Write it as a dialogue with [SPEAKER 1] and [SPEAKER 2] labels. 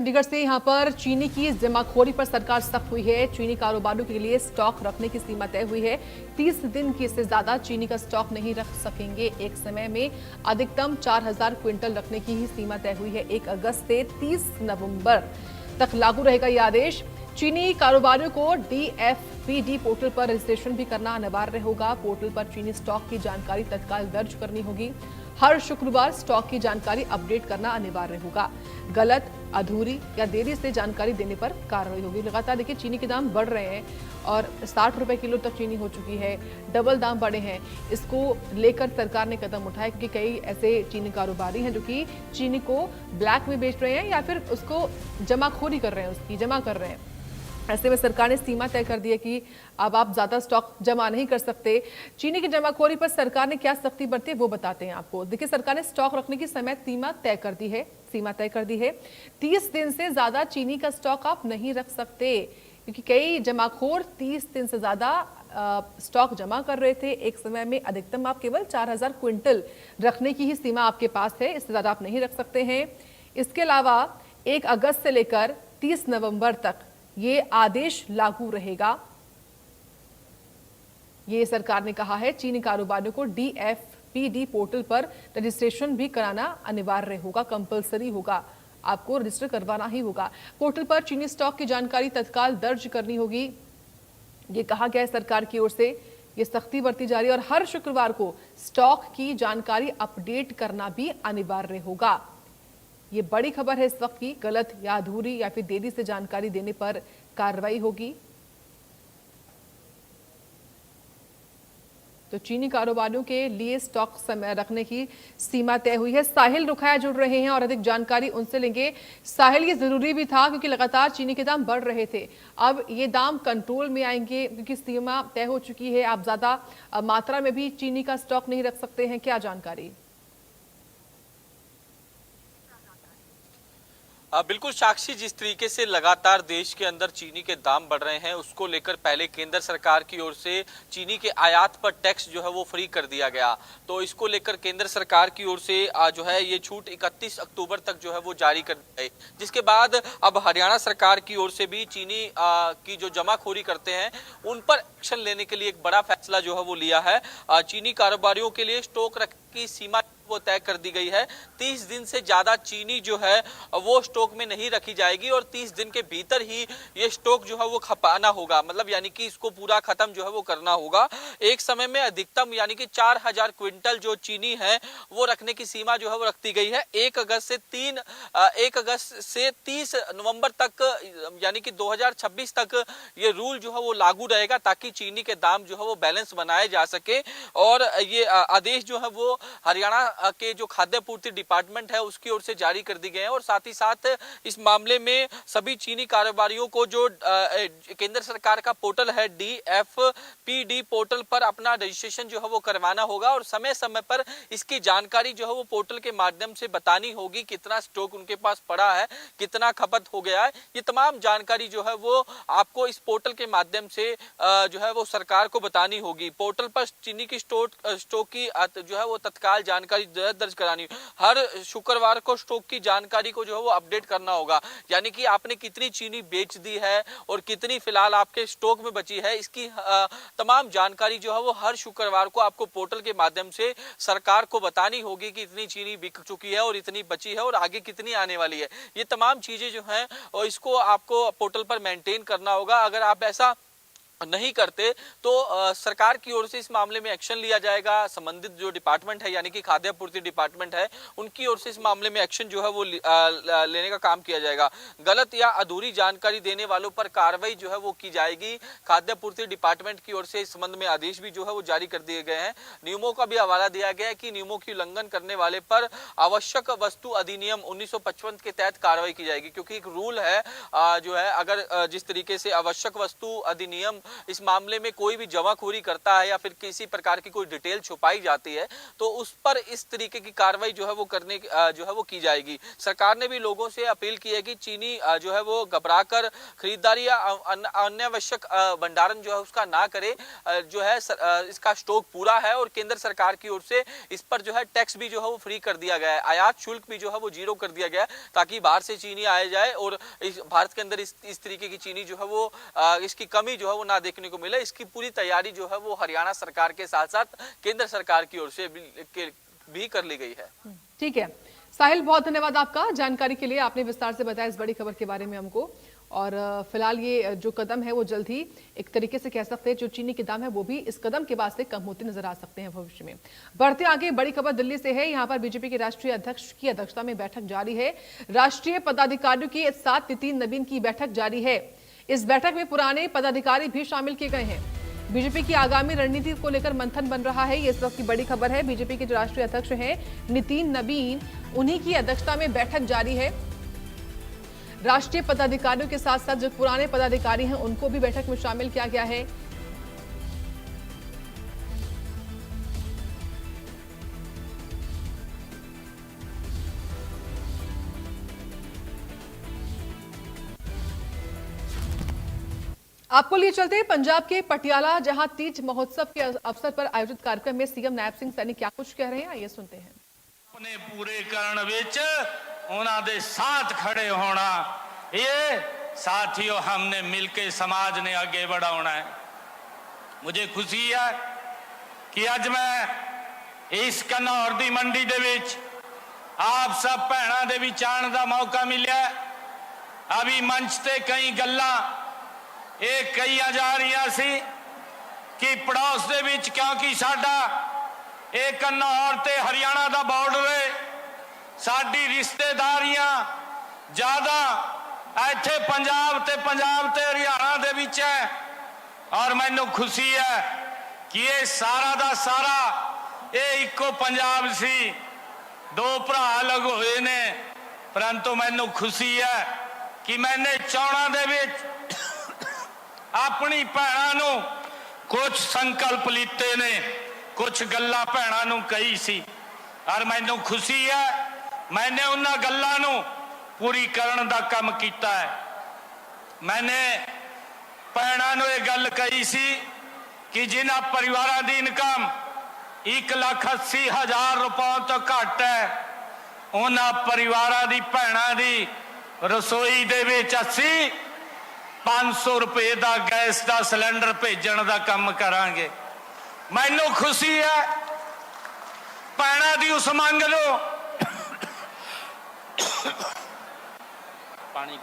[SPEAKER 1] चंडीगढ़ से यहां पर चीनी की जमाखोरी पर सरकार सख्त हुई है। चीनी कारोबारियों के लिए स्टॉक रखने की सीमा तय हुई है। 30 दिन की से ज्यादा चीनी का स्टॉक नहीं रख सकेंगे। एक समय में अधिकतम 4000 क्विंटल रखने की ही सीमा तय हुई है। 1 अगस्त से 30 नवंबर तक लागू रहेगा यह आदेश। चीनी कारोबारियों को DFPD पोर्टल पर रजिस्ट्रेशन भी करना अनिवार्य होगा। पोर्टल पर चीनी स्टॉक की जानकारी तत्काल दर्ज करनी होगी। हर शुक्रवार स्टॉक की जानकारी अपडेट करना अनिवार्य होगा। गलत, अधूरी या देरी से जानकारी देने पर कार्रवाई होगी। लगातार देखिए चीनी के दाम बढ़ रहे हैं और 60 रुपए किलो तक चीनी हो चुकी है। डबल दाम बढ़े हैं। इसको लेकर सरकार ने कदम उठाया क्योंकि कई ऐसे चीनी कारोबारी हैं जो कि चीनी को ब्लैक में बेच रहे हैं या फिर उसको जमाखोरी कर रहे हैं, उसकी जमा कर रहे हैं। ऐसे में सरकार ने सीमा तय कर दी है कि अब आप ज्यादा स्टॉक जमा नहीं कर सकते। चीनी की जमाखोरी पर सरकार ने क्या सख्ती बरती है वो बताते हैं आपको। देखिए सरकार ने स्टॉक रखने की समय सीमा तय कर दी है। 30 दिन से ज्यादा चीनी का स्टॉक आप नहीं रख सकते क्योंकि कई जमाखोर 30 दिन से ज्यादा स्टॉक जमा कर रहे थे। एक समय में अधिकतम आप केवल 4000 क्विंटल रखने की ही सीमा आपके पास है, इससे ज्यादा आप नहीं रख सकते हैं। इसके अलावा 1 अगस्त से लेकर 30 नवंबर तक ये आदेश लागू रहेगा। ये सरकार ने कहा है। चीनी कारोबारियों को DFPD पोर्टल पर रजिस्ट्रेशन भी कराना अनिवार्य होगा, कंपलसरी होगा। आपको रजिस्टर करवाना ही होगा। पोर्टल पर चीनी स्टॉक की जानकारी तत्काल दर्ज करनी होगी। ये कहा गया है सरकार की ओर से। ये सख्ती बरती जा रही है और हर शुक्रवार को स्टॉक की जानकारी अपडेट करना भी अनिवार्य होगा। ये बड़ी खबर है इस वक्त की। गलत या अधूरी या फिर देरी से जानकारी देने पर कार्रवाई होगी। तो चीनी कारोबारियों के लिए स्टॉक समय रखने की सीमा तय हुई है। साहिल रुखाया जुड़ रहे हैं और अधिक जानकारी उनसे लेंगे। साहिल, ये जरूरी भी था क्योंकि लगातार चीनी के दाम बढ़ रहे थे। अब ये दाम कंट्रोल में आएंगे क्योंकि सीमा तय हो चुकी है। आप ज्यादा मात्रा में भी चीनी का स्टॉक नहीं रख सकते हैं, क्या जानकारी?
[SPEAKER 2] बिल्कुल साक्षी, जिस तरीके से लगातार देश के अंदर चीनी के दाम बढ़ रहे हैं उसको लेकर पहले केंद्र सरकार की ओर से चीनी के आयात पर टैक्स जो है वो फ्री कर दिया गया। तो इसको लेकर केंद्र सरकार की ओर से जो है ये छूट 31 अक्टूबर तक जो है वो जारी कर दी गई, जिसके बाद अब हरियाणा सरकार की ओर से भी चीनी की जो जमाखोरी करते हैं उन पर एक्शन लेने के लिए एक बड़ा फैसला जो है वो लिया है। चीनी कारोबारियों के लिए स्टॉक रखने की सीमा वो तय कर दी गई है। 30 दिन से ज्यादा चीनी जो है वो स्टॉक में नहीं रखी जाएगी और 30 दिन के भीतर ही ये स्टॉक जो है वो खपाना होगा, मतलब यानी कि इसको पूरा खत्म जो है वो करना होगा। एक समय में अधिकतम यानी कि 4000 क्विंटल जो चीनी है वो रखने की सीमा जो है वो रखती गई है। 1 अगस्त से 30 नवंबर तक यानी कि 2026 तक ये रूल जो है वो लागू रहेगा ताकि चीनी के दाम जो है वो बैलेंस बनाए जा सके। और ये आदेश जो है वो हरियाणा के जो खाद्य पूर्ति डिपार्टमेंट है उसकी ओर से जारी कर दी गए हैं। और साथ ही साथ इस मामले में सभी चीनी कारोबारियों को जो केंद्र सरकार का पोर्टल है DFPD पोर्टल पर अपना रजिस्ट्रेशन जो है वो करवाना होगा और समय समय पर इसकी जानकारी जो है वो पोर्टल के माध्यम से बतानी होगी। कितना स्टॉक उनके पास पड़ा है, कितना खपत हो गया है, ये तमाम जानकारी जो है वो आपको इस पोर्टल के माध्यम से जो है वो सरकार को बतानी होगी। पोर्टल पर चीनी की स्टॉक की जो है वो तत्काल जानकारी दर्ज करानी। हर शुक्रवार को स्टॉक की जानकारी को जो है वो अपडेट करना होगा, यानी कि आपने कितनी चीनी बेच दी है और कितनी फिलहाल आपके स्टॉक में बची है, इसकी तमाम जानकारी जो है वो हर शुक्रवार को आपको पोर्टल के माध्यम से सरकार को बतानी होगी कि इतनी चीनी बिक चुकी है और इतनी बची है और आगे कितनी आने वाली है। ये तमाम चीजें जो हैं और इसको आपको पोर्टल पर मेंटेन करना होगा। अगर आप ऐसा नहीं करते तो सरकार की ओर से इस मामले में एक्शन लिया जाएगा। संबंधित जो डिपार्टमेंट है यानी कि खाद्य आपूर्ति डिपार्टमेंट है उनकी ओर से इस मामले में एक्शन जो है वो लेने का काम किया जाएगा। गलत या अधूरी जानकारी देने वालों पर कार्रवाई जो है वो की जाएगी। खाद्य आपूर्ति डिपार्टमेंट की ओर से इस संबंध में आदेश भी जो है वो जारी कर दिए गए हैं। नियमों का भी हवाला दिया गया है कि नियमों की उल्लंघन करने वाले पर आवश्यक वस्तु अधिनियम 1955 के तहत कार्रवाई की जाएगी, क्योंकि एक रूल है जो है अगर जिस तरीके से आवश्यक वस्तु अधिनियम इस मामले में कोई भी जमाखोरी करता है या फिर किसी प्रकार की कोई डिटेल छुपाई जाती है तो उस पर इस तरीके की कार्रवाई जो है वो करने जो है वो की जाएगी। सरकार ने भी लोगों से अपील की है कि चीनी जो है वो घबराकर खरीदारी या अनावश्यक भंडारण जो है उसका ना करे। जो है इसका स्टॉक पूरा है और केंद्र सरकार की ओर से इस पर जो है टैक्स भी जो है वो फ्री कर दिया गया है, आयात शुल्क भी जो है वो 0 कर दिया गया है, ताकि बाहर से चीनी आया जाए और भारत के अंदर इस तरीके की चीनी जो है वो इसकी कमी जो है वो ना देखने को मिले। इसकी पूरी तैयारी जो है वो हरियाणा सरकार के साथ साथ केंद्र सरकार की ओर से भी कर ली गई है।
[SPEAKER 1] ठीक है साहिल, बहुत धन्यवाद आपका जानकारी के लिए। आपने विस्तार से बताया इस बड़ी खबर के बारे में हमको। और फिलहाल ये जो कदम है वो जल्द ही एक तरीके से कह सकते हैं जो चीनी के दाम है वो भी इस कदम के बाद से कम होते नजर आ सकते हैं भविष्य में। बढ़ते आगे, बड़ी खबर दिल्ली से है। यहाँ पर बीजेपी के राष्ट्रीय अध्यक्ष की अध्यक्षता में बैठक जारी है। राष्ट्रीय पदाधिकारियों की 7 नितिन नवीन की बैठक जारी है। इस बैठक में पुराने पदाधिकारी भी शामिल किए गए हैं। बीजेपी की आगामी रणनीति को लेकर मंथन बन रहा है। ये इस वक्त की बड़ी खबर है। बीजेपी के जो राष्ट्रीय अध्यक्ष हैं नितिन नवीन, उन्हीं की अध्यक्षता में बैठक जारी है। राष्ट्रीय पदाधिकारियों के साथ साथ जो पुराने पदाधिकारी हैं उनको भी बैठक में शामिल किया गया है। आपको लिए चलते हैं पंजाब के पटियाला, जहां तीज महोत्सव के अवसर पर आयोजित कार्यक्रम में सीएम नायब सिंह सैनी क्या कुछ कह रहे हैं, आइए सुनते हैं।
[SPEAKER 3] अपने पूरे करण विच उन्हां दे साथ खड़े होना, ये साथियों हमने मिलके समाज ने आगे बढ़ाना है। मुझे खुशी है कि अज मैं इस घनौर दी मंडी दे विच आप सब भैणां दे विच आउण दा मौका मिलिया। अभी मंच ते कई गल्लां ये कही जा रही सी कि पड़ोस दे विच, क्योंकि साडा एक घनौर ते हरियाणा दा बॉर्डर है, साडी रिश्तेदारियां ज्यादा इत्थे पंजाब ते हरियाणा दे विच है। और मैनू खुशी है कि ये सारा दा सारा ये इको पंजाब सी, दो भरा अलग होए ने, परंतु मैनू खुशी है कि मैंने चौणा दे विच अपनी भैणां नूं कुछ संकल्प लीते ने, कुछ गल्लां भैणां नूं कही सी और मैनू खुशी है मैंने उन्हां गल्लां नूं पूरी करन दा काम कीता है। मैंने भैणां नूं इह गल कही सी कि जिन्हां परिवारां दी इनकम 1,80,000 रुपए तो घट है, उन्हां परिवारां दी भैणां दी रसोई दे विच असीं 500 रुपए का गैस का सिलेंडर भेजण का काम करांगे। मैनू खुशी है भैणां दी उस मंग नो पानी